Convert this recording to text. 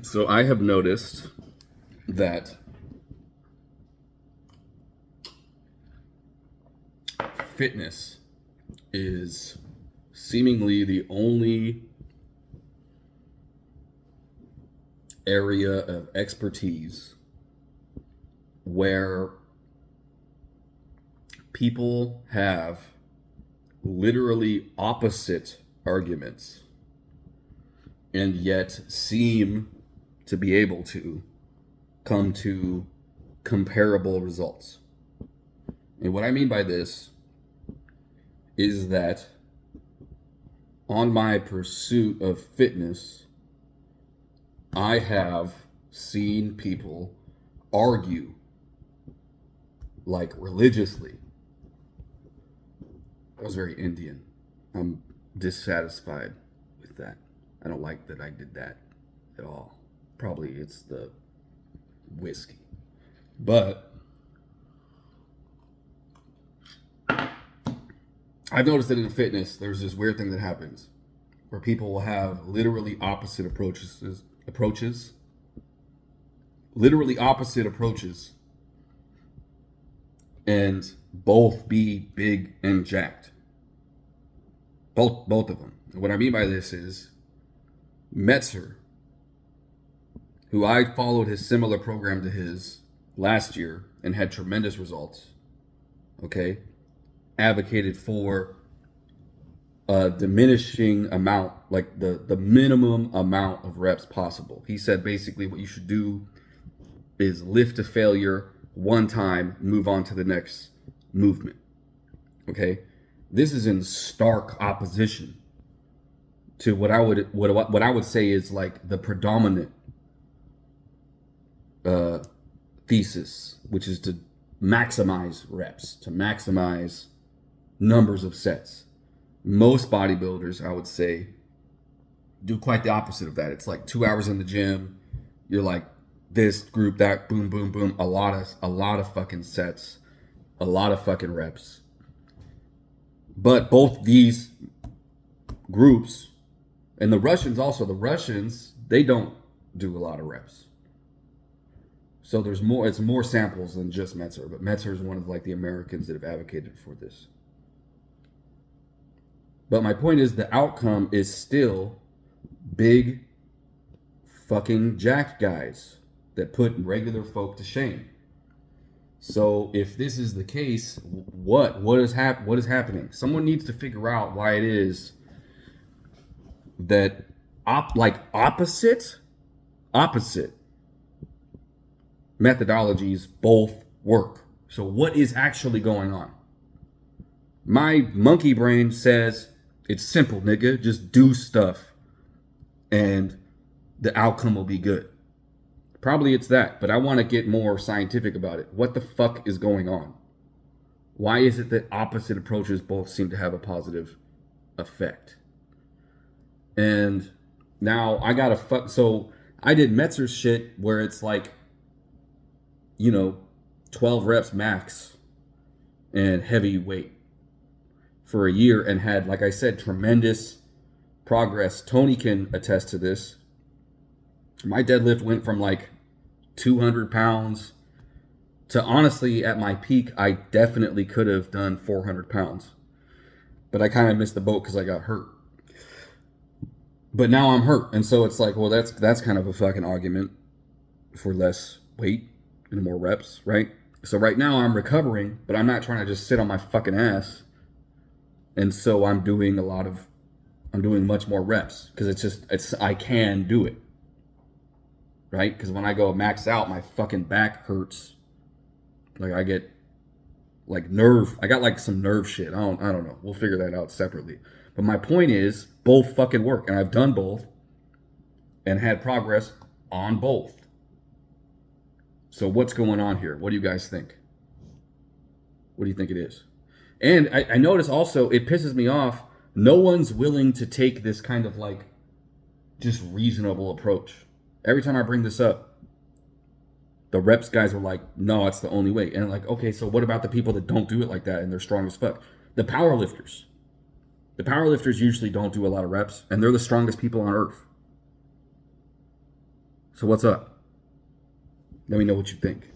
So I have noticed that fitness is seemingly the only area of expertise where people have literally opposite arguments and yet seem to be able to come to comparable results. And what I mean by this is that on my pursuit of fitness, I have seen people argue like religiously. That was very Indian. I'm dissatisfied with that. I don't like that I did that at all. Probably it's the whiskey. But I've noticed that in fitness, there's this weird thing that happens where people will have literally opposite literally opposite approaches, and both be big and jacked. Both of them. And what I mean by this is Metzer, who I followed his similar program to his last year and had tremendous results, okay, advocated for a diminishing amount, like the minimum amount of reps possible. He said basically what you should do is lift to failure one time, move on to the next movement. Okay, this is in stark opposition to what I would say is like the predominant thesis, which is to maximize reps, to maximize numbers of sets. Most bodybuilders, I would say, do quite the opposite of that. It's like 2 hours in the gym, you're like this group, that, boom, boom, boom, a lot of fucking sets, a lot of fucking reps. But both these groups, and the Russians, they don't do a lot of reps. So it's more samples than just Metzer, but Metzer is one of like the Americans that have advocated for this. But my point is the outcome is still big fucking jacked guys that put regular folk to shame. So if this is the case, what is happening? Someone needs to figure out why it is that opposite methodologies both work. So what is actually going on? My monkey brain says it's simple, nigga. Just do stuff and the outcome will be good. Probably it's that, but I want to get more scientific about it. What the fuck is going on? Why is it that opposite approaches both seem to have a positive effect? And now I gotta so I did Metzer's shit where it's like, 12 reps max and heavy weight for a year, and had, like I said, tremendous progress. Tony can attest to this. My deadlift went from like 200 pounds to, honestly, at my peak, I definitely could have done 400 pounds. But I kind of missed the boat because I got hurt. But now I'm hurt. And so it's like, well, that's kind of a fucking argument for less weight and more reps, right? So right now I'm recovering, but I'm not trying to just sit on my fucking ass. And so I'm doing much more reps because I can do it. Right? Because when I go max out, my fucking back hurts. Like I get like I got like some nerve shit. I don't know. We'll figure that out separately. But my point is, both fucking work. And I've done both and had progress on both. So what's going on here? What do you guys think? What do you think it is? And I notice also, it pisses me off, no one's willing to take this kind of like just reasonable approach. Every time I bring this up, the reps guys are like, no, it's the only way. And I'm like, okay, so what about the people that don't do it like that and they're strong as fuck? The powerlifters. The powerlifters usually don't do a lot of reps, and they're the strongest people on earth. So what's up? Let me know what you think.